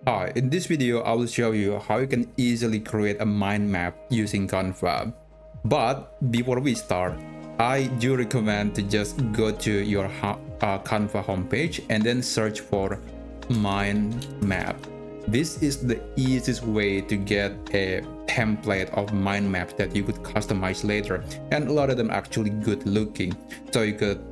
Hi, in this video, I will show you how you can easily create a mind map using Canva. But before we start, I do recommend to just go to your Canva homepage and then search for mind map. This is the easiest way to get a template of mind map that you could customize later, and a lot of them are actually good looking, so you could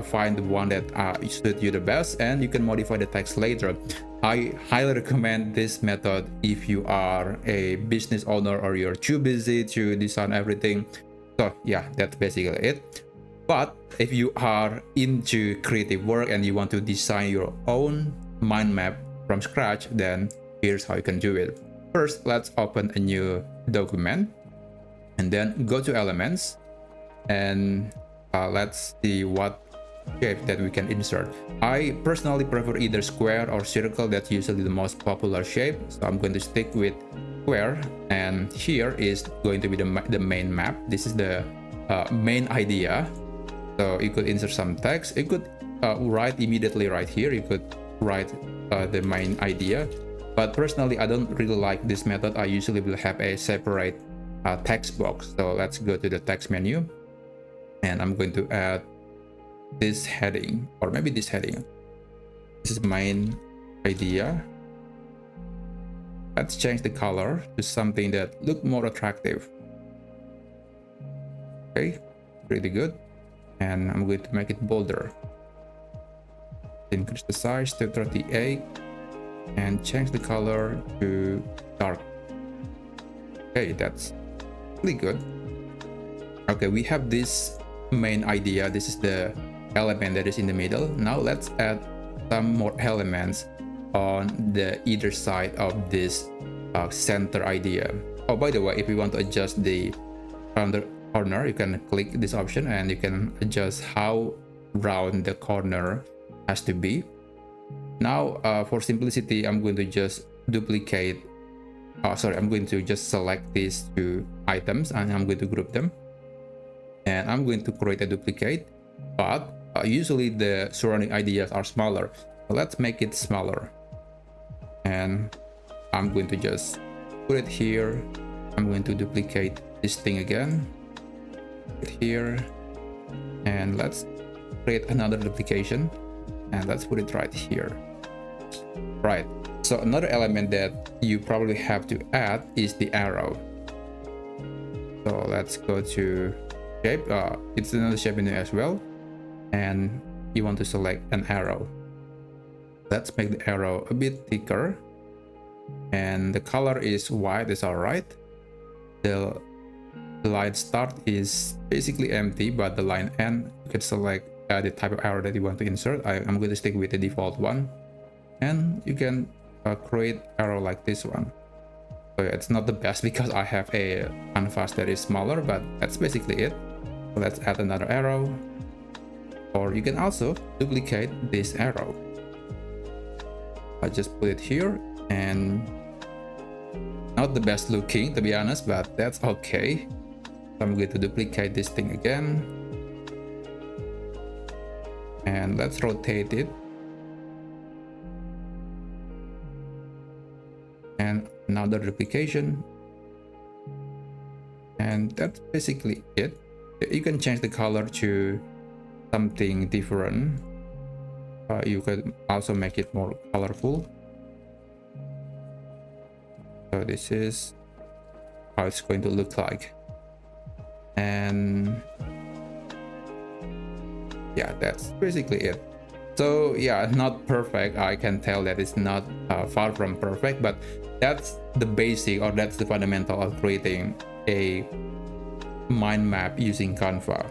find the one that suits you the best and you can modify the text later. I highly recommend this method if you are a business owner or you're too busy to design everything. So yeah, that's basically it. But if you are into creative work and you want to design your own mind map from scratch, then here's how you can do it. First, let's open a new document and then go to elements, and let's see what shape that we can insert. I personally prefer either square or circle. That's usually the most popular shape, so I'm going to stick with square. And here is going to be the main map. This is the main idea. So you could insert some text. You could write immediately right here. You could write the main idea, but personally I don't really like this method. I usually will have a separate text box. So let's go to the text menu, and I'm going to add this heading, or maybe this heading. This is main idea. Let's change the color to something that look more attractive. Okay, pretty good. And I'm going to make it bolder. Increase the size to 38 and change the color to dark. Okay, that's really good. Okay, we have this main idea. This is the element that is in the middle. Now let's add some more elements on the either side of this center idea. Oh, by the way, if you want to adjust the corner, you can click this option and you can adjust how round the corner has to be. Now for simplicity, I'm going to just duplicate I'm going to just select these two items and I'm going to group them, and I'm going to create a duplicate. But usually the surrounding ideas are smaller, so let's make it smaller, and I'm going to just put it here. I'm going to duplicate this thing again, put it here, and let's create another duplication and let's put it right here. Right, so another element that you probably have to add is the arrow. So let's go to shape. It's another shape menu as well, and you want to select an arrow. Let's make the arrow a bit thicker, and the color is white. Is all right. The line start is basically empty, but the line end, you can select the type of arrow that you want to insert. I'm going to stick with the default one, and you can create arrow like this one. So it's not the best because I have a canvas that is smaller, but that's basically it. So let's add another arrow, or you can also duplicate this arrow. I just put it here, and not the best looking to be honest, but that's okay. So I'm going to duplicate this thing again, and let's rotate it, and another duplication, and that's basically it. You can change the color to something different. You could also make it more colorful. So this is how it's going to look like, and yeah, that's basically it. So yeah, not perfect. I can tell that it's not far from perfect, but that's the basic, or that's the fundamental of creating a mind map using Canva.